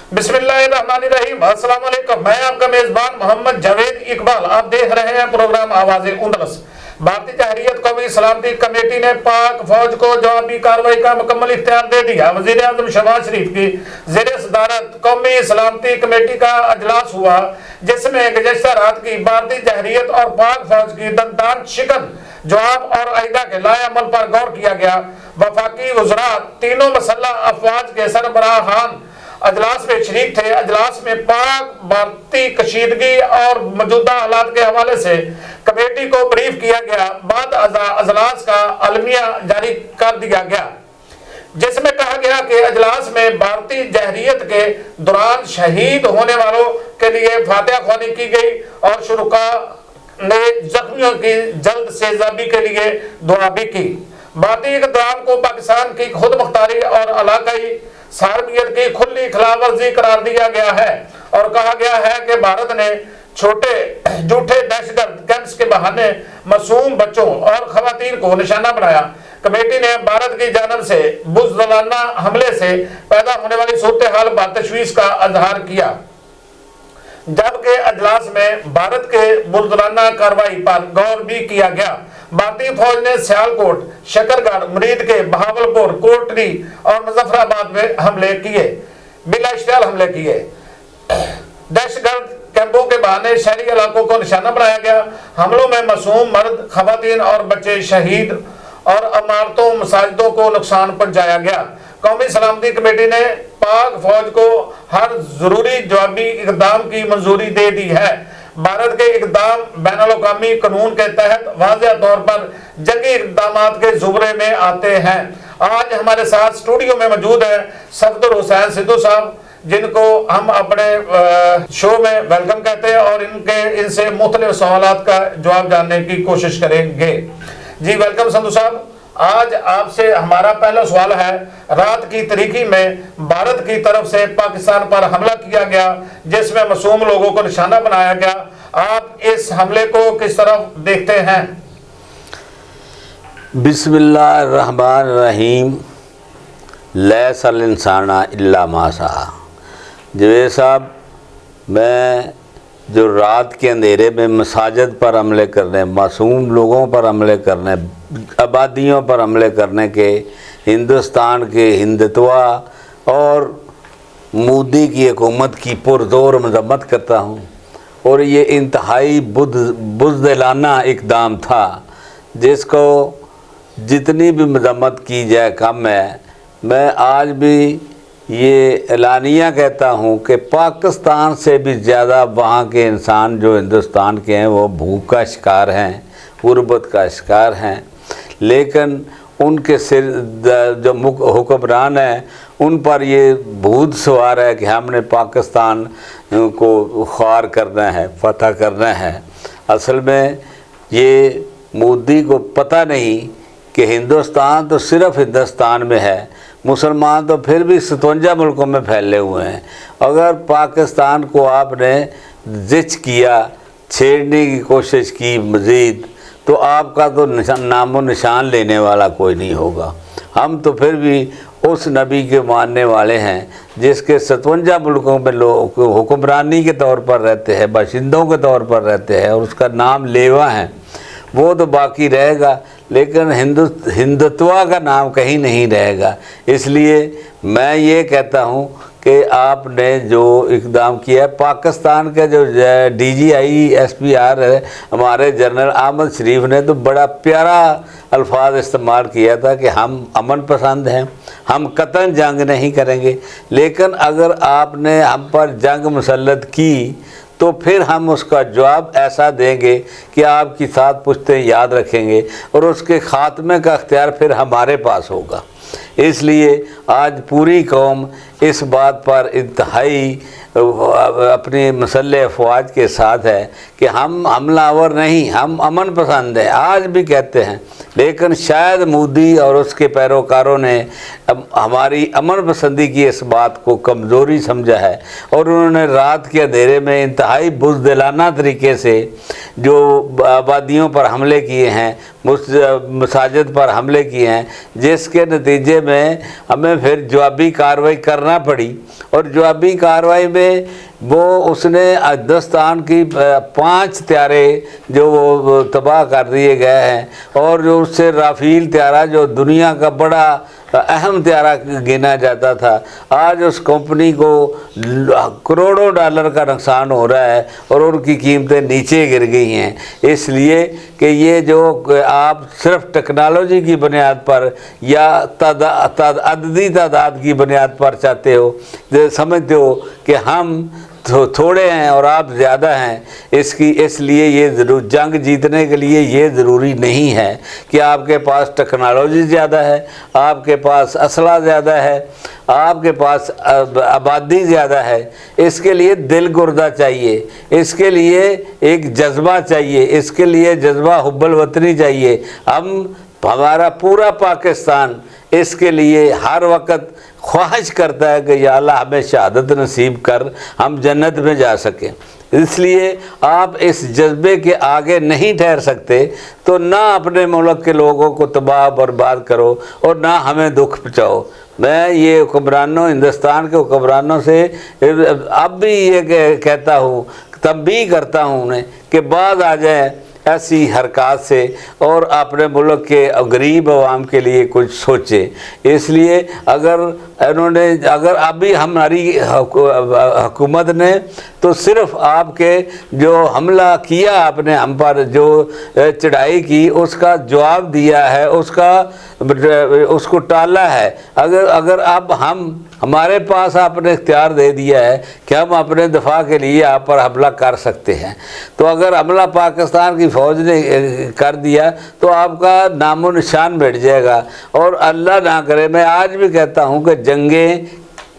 बिस्मिल्लाहिर्रहमानिर्रहीम। अस्सलाम वालेकुम। मैं आपका मेजबान मोहम्मद जावेद इकबाल। आप देख रहे हैं प्रोग्राम आवाज़े उंदलस। भारतीय तहरीयत कौमी सलामती कमेटी ने पाक फौज को जवाबी कार्रवाई का मुकम्मल इख्तियार दे दिया। वज़ीर आज़म शहबाज शरीफ की ज़ेर सदारत कौमी सलामती कमेटी का अजलास हुआ, जिसमें गुज़श्ता रात की भारतीय तहरीयत और पाक फौज की दंतान शिकन जवाब और आइंदा के लाए अमल पर गौर किया गया। वफाकी वज़रात तीनों मसल्लह अफवाज के सरबराहान अजलास में शरीक थे। अजलास में पाक भारतीय कशीदगी और मौजूदा हालात के हवाले से कमेटी को ब्रीफ किया गया। बाद अजलास का अलमिया जारी कर दिया गया, जिसमें कहा गया कि अजलास में भारतीय जहरीत के दौरान शहीद होने वालों के लिए फातिहा ख्वानी की गई और शुरका ने जख्मियों की जल्द सेहतयाबी के लिए दुआ भी की। भारतीय इक़दाम को पाकिस्तान की खुद मुख्तारी और इलाकाई सार्बियत की खुली खिलाफवर्जी करार दिया गया है और कहा गया है कि भारत ने छोटे झूठे दहशतगर्द कैंप्स के बहाने मासूम बच्चों और खवातीन को निशाना बनाया। कमेटी ने भारत की जानब से बुज़दिलाना हमले से पैदा होने वाली सूरत हाल पर तशवीश का इजहार किया, जबकि अजलास में भारत के बुज़दिलाना कार्रवाई पर गौर भी किया गया। भारतीय फौज ने सियालकोट, शकरगढ़, मुरीद के बहावलपुर, कोटरी और मुजफ्फराबाद में हमले किए, बिलाश्तियाल हमले किए। दहशतगर्द कैंपों के बहाने शहरी इलाकों को निशाना बनाया गया। हमलों में मासूम मर्द, खवातीन और बच्चे शहीद और इमारतों मसाजिदों को नुकसान पहुंचाया गया। कौमी सलामती कमेटी ने पाक फौज को हर जरूरी जवाबी इकदाम की मंजूरी दे दी है। भारत के इकदाम बैनुल-अक़वामी कानून के तहत वाज़ेह तौर पर जंगी इकदामात के ज़ुमरे में आते हैं। आज हमारे साथ स्टूडियो में मौजूद है सफदर हुसैन सिद्धू साहब, जिनको हम अपने शो में वेलकम कहते हैं और इनसे मुख्तलिफ सवालात का जवाब जानने की कोशिश करेंगे। जी वेलकम संधू साहब। आज आपसे हमारा पहला सवाल है, रात की तारीकी में भारत की तरफ से पाकिस्तान पर हमला किया गया, जिसमें मासूम लोगों को निशाना बनाया गया। आप इस हमले को किस तरह देखते हैं? बिस्मिल्लाहिर्रहमानिर्रहीम। लैसल इंसाना इल्ला मा सआ। जवेद साहब, मैं जो रात के अंधेरे में मसाजिद पर हमले करने, मासूम लोगों पर हमले करने, आबादियों पर हमले करने के हिंदुस्तान के हिंदुत्वा और मोदी की हुकूमत की पुरजोर मजम्मत करता हूँ। और ये इंतहाई बुज़दिलाना इक़दाम था, जिसको जितनी भी मजम्मत की जाए कम है। मैं आज भी ये एलानिया कहता हूँ कि पाकिस्तान से भी ज़्यादा वहाँ के इंसान जो हिंदुस्तान के हैं वो भूख का शिकार हैं, गुर्बत का शिकार हैं। लेकिन उनके सिर जो हुक्मरान हैं उन पर ये भूत सवार है कि हमने पाकिस्तान को ख्वार करना है, फतह करना है। असल में ये मोदी को पता नहीं कि हिंदुस्तान तो सिर्फ़ हिंदुस्तान में है, मुसलमान तो फिर भी 57 मुल्कों में फैले हुए हैं। अगर पाकिस्तान को आपने जिच किया, छेड़ने की कोशिश की मज़ीद, तो आपका तो नामो निशान लेने वाला कोई नहीं होगा। हम तो फिर भी उस नबी के मानने वाले हैं जिसके 57 मुल्कों में लोग हुक्मरानी के तौर पर रहते हैं, बाशिंदों के तौर पर रहते हैं और उसका नाम लेवा है। वो तो बाकी रहेगा, लेकिन हिंदुत्वा का नाम कहीं नहीं रहेगा। इसलिए मैं ये कहता हूँ कि आपने जो इक़दाम किया है, पाकिस्तान के जो DGI SPR है हमारे जनरल अहमद शरीफ ने तो बड़ा प्यारा अल्फाज इस्तेमाल किया था कि हम अमन पसंद हैं, हम कतई जंग नहीं करेंगे। लेकिन अगर आपने हम पर जंग मुसल्लत की तो फिर हम उसका जवाब ऐसा देंगे कि आपकी साथ पुश्तें याद रखेंगे और उसके ख़ात्मे का अख्तियार फिर हमारे पास होगा। इसलिए आज पूरी कौम इस बात पर इंतहाई अपनी मसल्ह अफवाज के साथ है कि हम हमलावर नहीं, हम अमन पसंद हैं। आज भी कहते हैं, लेकिन शायद मोदी और उसके पैरोकारों ने हमारी अमन पसंदी की इस बात को कमज़ोरी समझा है और उन्होंने रात के अंधेरे में इंतहाई बुज़दिलाना तरीके से जो आबादियों पर हमले किए हैं, मसाजिद पर हमले किए हैं, जिसके नतीजे में हमें फिर जवाबी कार्रवाई करना पड़ी, और जवाबी कार्रवाई में वो उसने हिंदुस्तान की 5 त्यारे जो वो तबाह कर दिए गए हैं, और जो उससे राफेल त्यारा जो दुनिया का बड़ा अहम त्यारा गिना जाता था, आज उस कंपनी को करोड़ों डॉलर का नुकसान हो रहा है और उनकी कीमतें नीचे गिर गई हैं। इसलिए कि ये जो आप सिर्फ टेक्नोलॉजी की बुनियाद पर या अददी तादाद की बुनियाद पर चाहते हो, समझते हो कि हम थोड़े हैं और आप ज़्यादा हैं, इसलिए ये ज़रूर जंग जीतने के लिए ये ज़रूरी नहीं है कि आपके पास टेक्नोलॉजी ज़्यादा है, आपके पास असला ज़्यादा है, आपके पास आबादी ज़्यादा है। इसके लिए दिल गुर्दा चाहिए, इसके लिए एक जज्बा चाहिए, इसके लिए जज्बा हुब्बुल वतनी चाहिए। हमारा पूरा पाकिस्तान इसके लिए हर वक्त ख्वाहिश करता है कि या अल्लाह हमें शहादत नसीब कर, हम जन्नत में जा सकें। इसलिए आप इस जज्बे के आगे नहीं ठहर सकते, तो ना अपने मुल्क के लोगों को तबाह बर्बाद करो और ना हमें दुख पहुँचाओ। मैं ये हुक्मरानों, हिंदुस्तान के हुक्मरानों से अब भी ये कहता हूँ, तब भी करता हूँ उन्हें कि बाज आ जाए ऐसी हरकत से और अपने मुल्क के गरीब आवाम के लिए कुछ सोचें। इसलिए अगर अभी हमारी हुकूमत ने तो सिर्फ आपके जो हमला किया, आपने हम पर जो चढ़ाई की, उसका जवाब दिया है, उसको टाला है। अगर अब हमारे पास आपने इख्तियार दे दिया है कि हम अपने दफा के लिए आप पर हमला कर सकते हैं, तो अगर हमला पाकिस्तान की फ़ौज ने कर दिया तो आपका नामो निशान मिट जाएगा। और अल्लाह ना करे, मैं आज भी कहता हूँ कि जंगें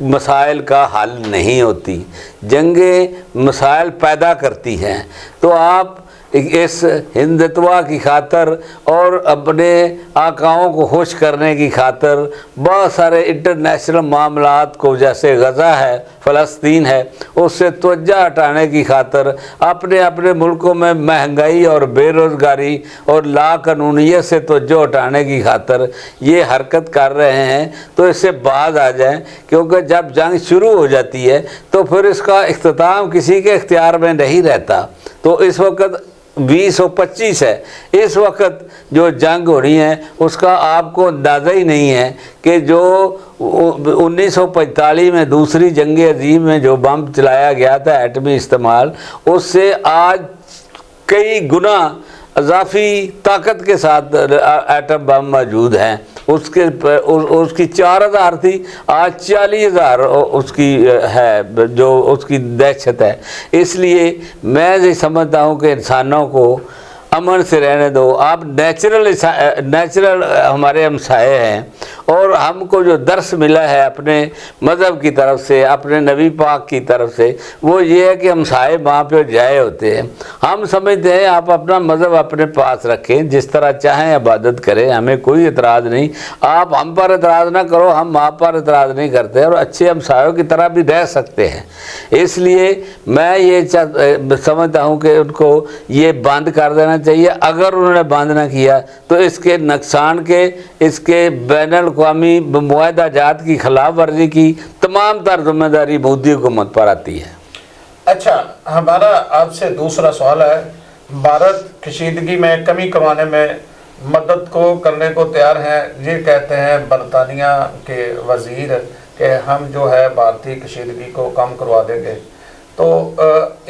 मसाइल का हल नहीं होती, जंगें मसाइल पैदा करती हैं। तो आप इस हिंदुत्वा की खातर और अपने आकाओं को खुश करने की खातर बहुत सारे इंटरनेशनल मामलात को, जैसे गज़ा है, फ़लस्तीन है, उससे तवज्जो हटाने की खातर अपने अपने मुल्कों में महंगाई और बेरोज़गारी और लाक़ानूनियत से तवज्जो हटाने की खातर ये हरकत कर रहे हैं। तो इससे बाज आ जाएं, क्योंकि जब जंग शुरू हो जाती है तो फिर इसका इख्तिताम किसी के इख्तियार में नहीं रहता। तो इस वक्त 2025 है, इस वक्त जो जंग हो रही है उसका आपको अंदाज़ा ही नहीं है कि जो 1945 में दूसरी जंग अजीम में जो बम चलाया गया था एटमी इस्तेमाल, उससे आज कई गुना अज़ाफ़ी ताकत के साथ एटम बम मौजूद हैं। उसकी 4000 थी, आज 40,000 उसकी है, जो उसकी दहशत है। इसलिए मैं ये समझता हूँ कि इंसानों को अमन से रहने दो। आप नेचुरल हमारे हमसाए हैं, और हमको जो दर्स मिला है अपने मज़हब की तरफ से, अपने नबी पाक की तरफ से, वो ये है कि हमसाए माँ पे जाए होते हैं। हम समझते हैं आप अपना मज़हब अपने पास रखें, जिस तरह चाहें इबादत करें, हमें कोई एतराज़ नहीं। आप हम पर एतराज़ ना करो, हम आप पर एतराज़ नहीं करते, और अच्छे हमसायों की तरह भी रह सकते हैं। इसलिए मैं ये समझता हूँ कि उनको ये बंद कर देना चाहिए। अगर उन्होंने बंद ना किया तो इसके नुकसान के, इसके बैनुल अक़वामी मुआहदा जात की खिलाफ वर्जी की तमाम तर जिम्मेदारी मोदी हुकूमत पर आती है। अच्छा, हमारा आपसे दूसरा सवाल है, भारत कशीदगी में कमी करवाने में मदद को करने को तैयार हैं, ये कहते हैं बरतानिया के वज़ीर कि हम जो है भारतीय कशीदगी को कम करवा देंगे। तो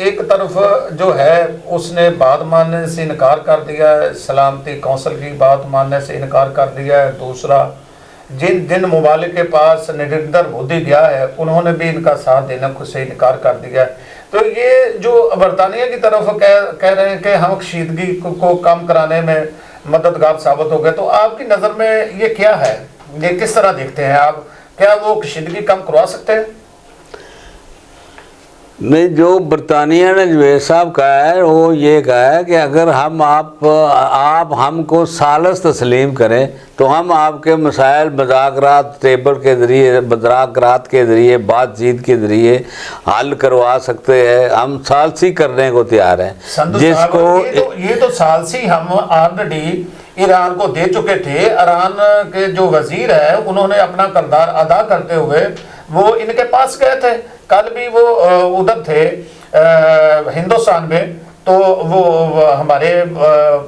एक तरफ जो है उसने बात मानने से इनकार कर दिया है, सलामती कौंसिल की बात मानने से इनकार कर दिया है। दूसरा, जिन ममालिक के पास निरंतर बुद्धि गया है उन्होंने भी इनका साथ देने से इनकार कर दिया है। तो ये जो बरतानिया की तरफ कह रहे हैं कि हम कशीदगी को कम कराने में मददगार साबित हो गए, तो आपकी नज़र में ये क्या है, ये किस तरह देखते हैं आप? क्या वो कशीदगी कम करवा सकते हैं? में जो बरतानिया ने जवेद साहब कहा है वो ये कहा है कि अगर हम आप हमको सालस तस्लीम करें तो हम आपके मसाइल मज़ाकरात टेबल के ज़रिए, मज़ाकरात के ज़रिए, बातचीत के ज़रिए हल करवा सकते हैं। हम सालसी करने को तैयार हैं। जिसको ये तो सालसी हम ऑलरेडी ایران کو دے چکے تھے. ایران کے جو وزیر ہے انہوں نے اپنا کردار ادا کرتے ہوئے وہ ان کے پاس گئے تھے. کل بھی وہ ادھر تھے ہندوستان میں, تو وہ ہمارے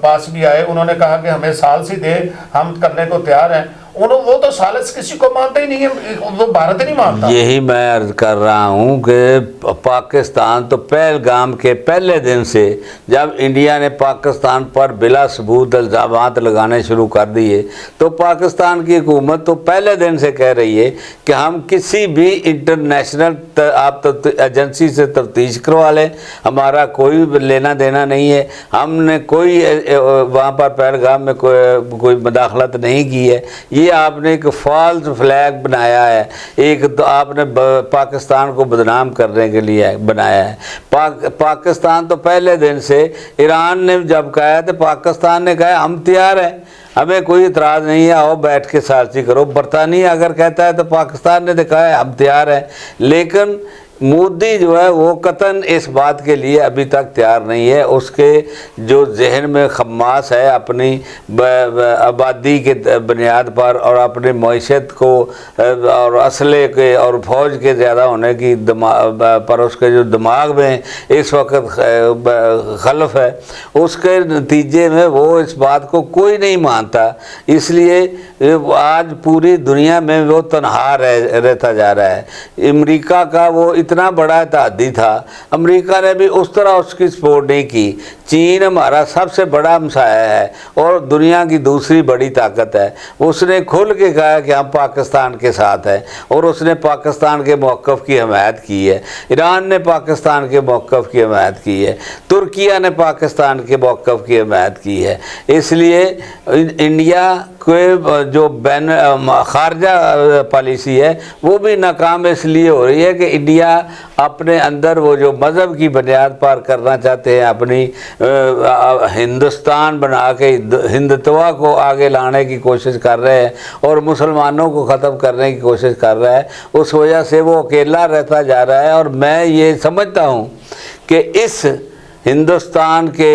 پاس بھی آئے. انہوں نے کہا کہ ہمیں ثالثی دے, ہم کرنے کو تیار ہیں. وہ تو ثالث کسی کو مانتے ہی نہیں ہے, وہ بھارت نہیں مانتا. یہی میں عرض کر رہا ہوں کہ پاکستان تو پہلگام کے پہلے دن سے جب انڈیا نے پاکستان پر بلا ثبوت الزامات لگانے شروع کر دیے, تو پاکستان کی حکومت تو پہلے دن سے کہہ رہی ہے کہ ہم کسی بھی انٹرنیشنل آپ ایجنسی سے تفتیش کروا لیں, ہمارا کوئی لینا دینا نہیں ہے, ہم نے کوئی وہاں پر پہلگام میں کوئی مداخلت نہیں کی ہے. یہ آپ نے ایک فالس فلیگ بنایا ہے, ایک تو آپ نے پاکستان کو بدنام کرنے کے لیے بنایا ہے. پاکستان تو پہلے دن سے, ایران نے جب کہا تو پاکستان نے کہا ہم تیار ہیں, ہمیں کوئی اعتراض نہیں ہے, آؤ بیٹھ کے ثالثی کرو. برطانیہ اگر کہتا ہے تو پاکستان نے کہا ہے ہم تیار ہیں. لیکن مودی جو ہے وہ قطعاً اس بات کے لیے ابھی تک تیار نہیں ہے. اس کے جو ذہن میں خماس ہے اپنی آبادی کے بنیاد پر اور اپنی معیشت کو اور اسلحے کے اور فوج کے زیادہ ہونے کی پر اس کے جو دماغ میں اس وقت خلف ہے, اس کے نتیجے میں وہ اس بات کو کوئی نہیں مانتا. اس لیے آج پوری دنیا میں وہ تنہا رہتا جا رہا ہے. امریکہ کا وہ اتنا بڑا اتحادی تھا, امریکہ نے بھی اس طرح اس کی سپورٹ نہیں کی. چین ہمارا سب سے بڑا ہمسایہ ہے اور دنیا کی دوسری بڑی طاقت ہے. اس نے کھل کے کہا کہ ہم پاکستان کے ساتھ ہیں اور اس نے پاکستان کے موقف کی حمایت کی ہے. ایران نے پاکستان کے موقف کی حمایت کی ہے, ترکیہ نے پاکستان کے موقف کی حمایت کی ہے. اس لیے انڈیا کے جو خارجہ پالیسی ہے وہ بھی ناکام اس لیے ہو رہی ہے کہ انڈیا اپنے اندر وہ جو مذہب کی بنیاد پر کرنا چاہتے ہیں, اپنی ہندوستان بنا کے ہندتوا کو آگے لانے کی کوشش کر رہے ہیں اور مسلمانوں کو ختم کرنے کی کوشش کر رہا ہے. اس وجہ سے وہ اکیلا رہتا جا رہا ہے. اور میں یہ سمجھتا ہوں کہ اس ہندوستان کے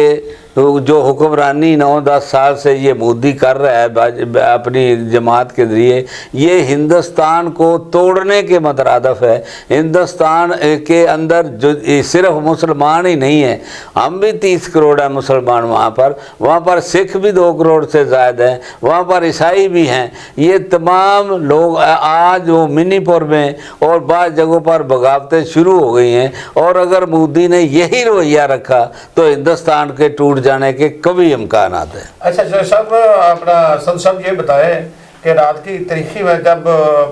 جو حکمرانی 9-10 سال سے یہ مودی کر رہا ہے اپنی جماعت کے ذریعے, یہ ہندوستان کو توڑنے کے مترادف ہے. ہندوستان کے اندر جو صرف مسلمان ہی نہیں ہیں, ہم بھی 30 کروڑ ہیں مسلمان وہاں پر سکھ بھی 2 کروڑ سے زائد ہیں, وہاں پر عیسائی بھی ہیں. یہ تمام لوگ آج وہ منی پور میں اور بعض جگہوں پر بغاوتیں شروع ہو گئی ہیں. اور اگر مودی نے یہی رویہ رکھا تو ہندوستان کے ٹوٹ جانے کے کبھی امکانات ہیں. اچھا صاحب, اپنا سن صاحب یہ بتائیں کہ رات کی تاریخی میں جب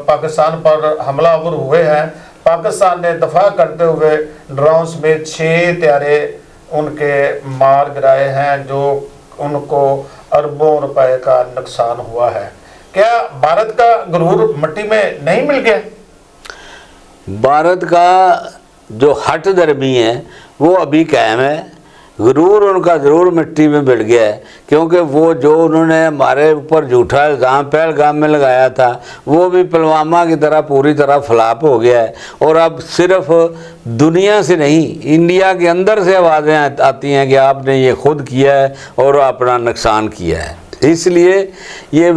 پاکستان پر حملہ آور ہوئے ہیں, پاکستان نے دفاع کرتے ہوئے ڈرونز میں 6 طیارے ان کے مار گرائے ہیں, جو ان کو اربوں روپے کا نقصان ہوا ہے. کیا بھارت کا غرور مٹی میں نہیں مل گیا؟ بھارت کا جو ہٹ درمی ہے وہ ابھی قائم ہے. غرور ان کا ضرور مٹی میں مل گیا ہے, کیونکہ وہ جو انہوں نے ہمارے اوپر جھوٹا الزام پہلگام میں لگایا تھا وہ بھی پلوامہ کی طرح پوری طرح فلاپ ہو گیا ہے. اور اب صرف دنیا سے نہیں, انڈیا کے اندر سے آوازیں آتی ہیں کہ آپ نے یہ خود کیا ہے اور اپنا نقصان کیا ہے. اس لیے یہ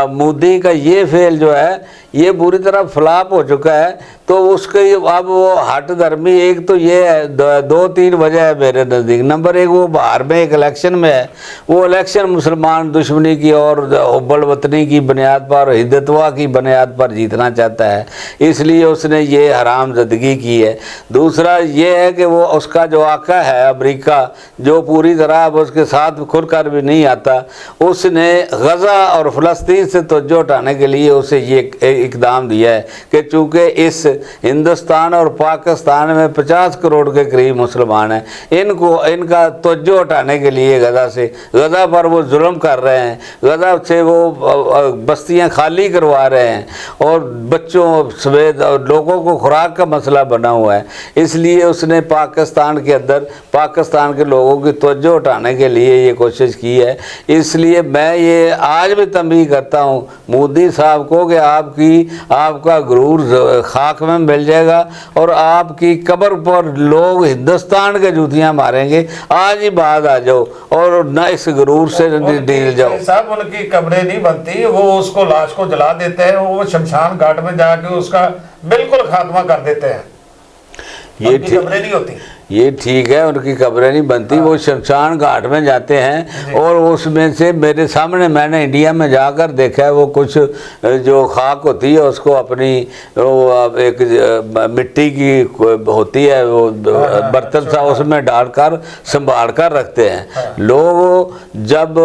مودی کا یہ فعل جو ہے یہ پوری طرح فلاپ ہو چکا ہے. تو اس کے اب وہ ہٹ درمی ایک تو یہ ہے, 2-3 وجہ ہے میرے نزدیک. نمبر 1 وہ باہر میں ایک الیکشن میں ہے, وہ الیکشن مسلمان دشمنی کی اور حب الوطنی کی بنیاد پر, ہندتوا کی بنیاد پر جیتنا چاہتا ہے, اس لیے اس نے یہ حرام زدگی کی ہے. دوسرا یہ ہے کہ وہ اس کا جو آقا ہے امریکہ, جو پوری طرح اب اس کے ساتھ کھل کر بھی نہیں آتا, اس نے غزہ اور فلسطین سے توجہ ہٹانے کے لیے اسے یہ اقدام دیا ہے کہ چونکہ اس ہندوستان اور پاکستان میں 50 کروڑ کے قریب مسلمان ہیں, ان کا توجہ ہٹانے کے لیے غزہ پر وہ ظلم کر رہے ہیں, غزہ سے وہ بستیاں خالی کروا رہے ہیں اور بچوں سمیت لوگوں کو خوراک کا مسئلہ بنا ہوا ہے. اس لیے اس نے پاکستان کے اندر پاکستان کے لوگوں کی توجہ ہٹانے کے لیے یہ کوشش کی ہے. اس لیے میں یہ آج بھی تنبیہ کرتا ہوں مودی صاحب کو کہ آپ کی होगी, आपका गुरूर खाक में मिल जाएगा और आपकी कब्र पर लोग हिंदुस्तान के जूतियां मारेंगे। आज ही बात आ जाओ और न इस गुरूर से ढील जाओ। साहब उनकी कब्रें नहीं बनती, वो उसको लाश को जला देते हैं, वो शमशान घाट में जाके उसका बिल्कुल खात्मा कर देते हैं। ये कब्रें नहीं होती, ये ठीक है, उनकी कब्रें नहीं बनती, वो शमशान घाट में जाते हैं और उसमें से मेरे सामने मैंने इंडिया में जाकर देखा है, वो कुछ जो खाक होती है उसको अपनी वो एक मिट्टी की होती है वो बर्तन सा, उसमें डालकर संभाल कर रखते हैं। लोग जब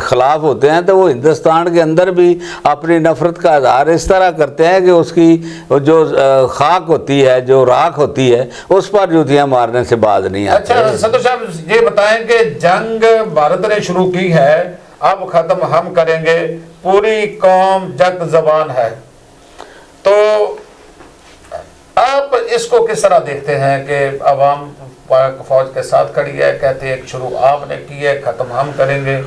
खिलाफ होते हैं तो वो हिंदुस्तान के अंदर भी अपनी नफरत का इजहार इस तरह करते हैं कि उसकी जो खाक होती है, जो राख होती है, उस पर जूतियां मारने से बात नहीं आती। अच्छा संतोष साहब ये बताएं कि जंग भारत ने शुरू की है, अब खत्म हम करेंगे, पूरी कौम जग जबान है, तो आप इसको किस तरह देखते हैं कि अवाम पाक फौज के साथ खड़ी है, कहते हैं शुरू आपने की है, खत्म हम करेंगे,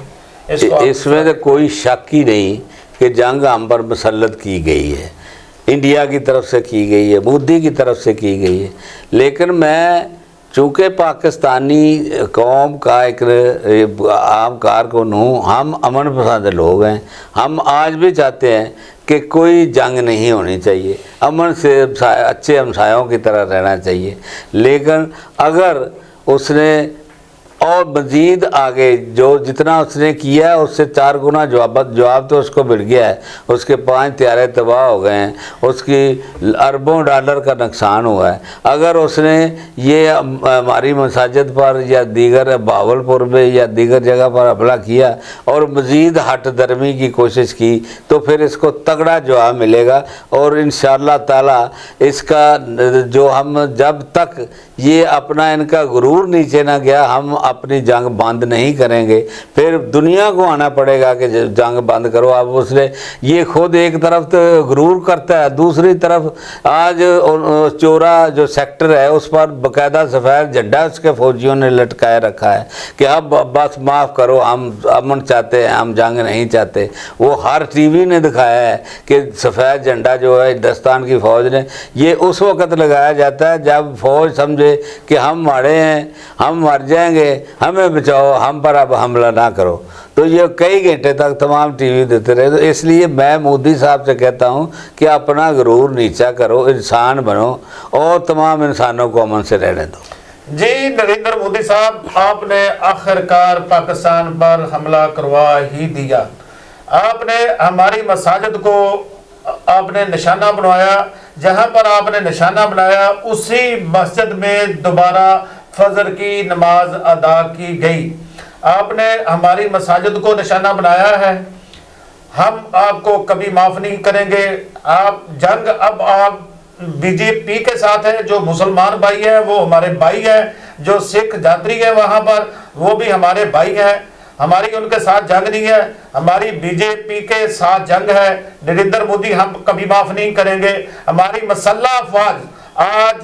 इसमें तो कोई शक ही नहीं कि जंग हम पर मुसल्लत की गई है, इंडिया की तरफ से की गई है, मोदी की तरफ से की गई है। लेकिन मैं चूँकि पाकिस्तानी कौम का एक आम कारकुन हूँ, हम अमन पसंद लोग हैं, हम आज भी चाहते हैं कि कोई जंग नहीं होनी चाहिए, अमन से अच्छे हमसायों की तरह रहना चाहिए। लेकिन अगर उसने और मज़ीद आगे जो जितना उसने किया है उससे 4 गुना जवाब तो उसको मिल गया है, उसके 5 त्यारे तबाह हो गए हैं, उसकी अरबों डॉलर का नुकसान हुआ है। अगर उसने ये हमारी मसाजिद पर या दीगर बावलपुर में या दीगर जगह पर हमला किया और मज़ीद हट दरमी की कोशिश की तो फिर इसको तगड़ा जवाब मिलेगा। और इंशाअल्लाह ताला इसका जो हम जब तक ये अपना इनका गुरूर नीचे ना गया हम अपनी जंग बंद नहीं करेंगे। फिर दुनिया को आना पड़ेगा कि जंग बंद करो। अब उसने ये खुद एक तरफ तो गुरूर करता है, दूसरी तरफ आज चोरा जो सेक्टर है उस पर बाकायदा सफ़ेद झंडा उसके फौजियों ने लटकाए रखा है कि अब बस माफ़ करो, हम अमन चाहते हैं, हम जंग नहीं चाहते। वो हर टीवी ने दिखाया है कि सफ़ेद झंडा जो है हिंदुस्तान की फ़ौज ने, ये उस वक़्त लगाया जाता है जब फ़ौज समझे कि हम मारे हैं, हम मर जाएंगे, हमें बचाओ, हम पर अब हमला ना करो। तो ये कई घंटे तक तमाम टीवी देते रहे। तो इसलिए मैं मोदी साहब से कहता हूँ कि अपना गुरूर नीचा करो, इंसान बनो और तमाम इंसानों को अमन से रहने दो। जी नरेंद्र मोदी साहब, आपने आखिरकार पाकिस्तान पर हमला करवा ही दिया। आपने हमारी मसाजिद को आपने निशाना बनवाया, जहां पर आपने निशाना बनाया उसी मस्जिद में दोबारा फजर की नमाज अदा की गई। आपने हमारी मसाजिद को निशाना बनाया है, हम आपको कभी माफ़ नहीं करेंगे। आप जंग अब आप बीजेपी के साथ है, जो मुसलमान भाई है वो हमारे भाई है, जो सिख जात्री है वहाँ पर वो भी हमारे भाई हैं, हमारी उनके साथ जंग नहीं है, हमारी बीजेपी के साथ जंग है। नरेंद्र मोदी हम कभी माफ़ नहीं करेंगे। हमारी मसल्ला अफवाज आज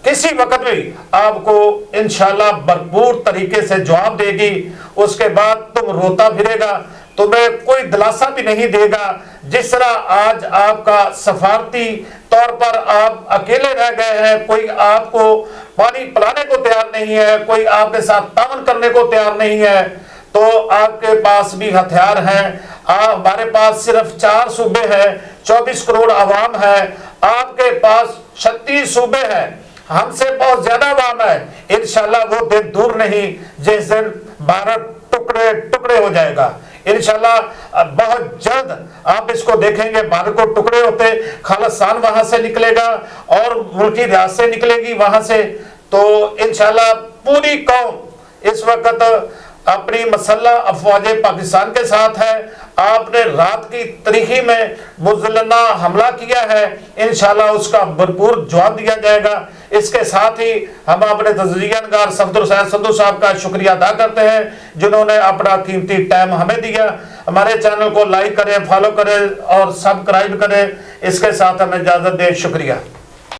किसी वक्त भी आपको इंशाल्लाह भरपूर तरीके से जवाब देगी। उसके बाद तुम रोता फिरेगा, तुम्हें कोई दिलासा भी नहीं देगा। जिस तरह आज आपका सफारती तौर पर आप अकेले रह गए हैं, कोई आपको पानी पिलाने को तैयार नहीं है, कोई आपके साथ तावन करने को तैयार नहीं है, तो आपके पास भी हथियार हैं। हमारे पास सिर्फ 4 सूबे हैं, 24 करोड़ आवाम है, आपके पास 36 सूबे हैं, हमसे बहुत ज्यादा आवाम है। इंशाल्लाह वो दिन दूर नहीं जिस दिन भारत टुकड़े टुकड़े हो जाएगा। इंशाल्लाह बहुत जल्द आप इसको देखेंगे, भारत को टुकड़े होते, खालिस्तान वहां से निकलेगा और मुल्की रियासतें निकलेगी वहां से। तो इंशाल्लाह पूरी कौम इस वक्त अपनी मसल्ला अफवाज पाकिस्तान के साथ है। आपने रात की तरीखी में मुज़ल्लना हमला किया है, इंशाल्लाह उसका भरपूर जवाब दिया जाएगा। इसके साथ ही हम अपने तजज़ियानगार सफदर हुसैन संधू साहब का शुक्रिया अदा करते हैं जिन्होंने अपना कीमती टाइम हमें दिया। हमारे चैनल को लाइक करें, फॉलो करें और सब्सक्राइब करें। इसके साथ हमें इजाज़त दें। शुक्रिया।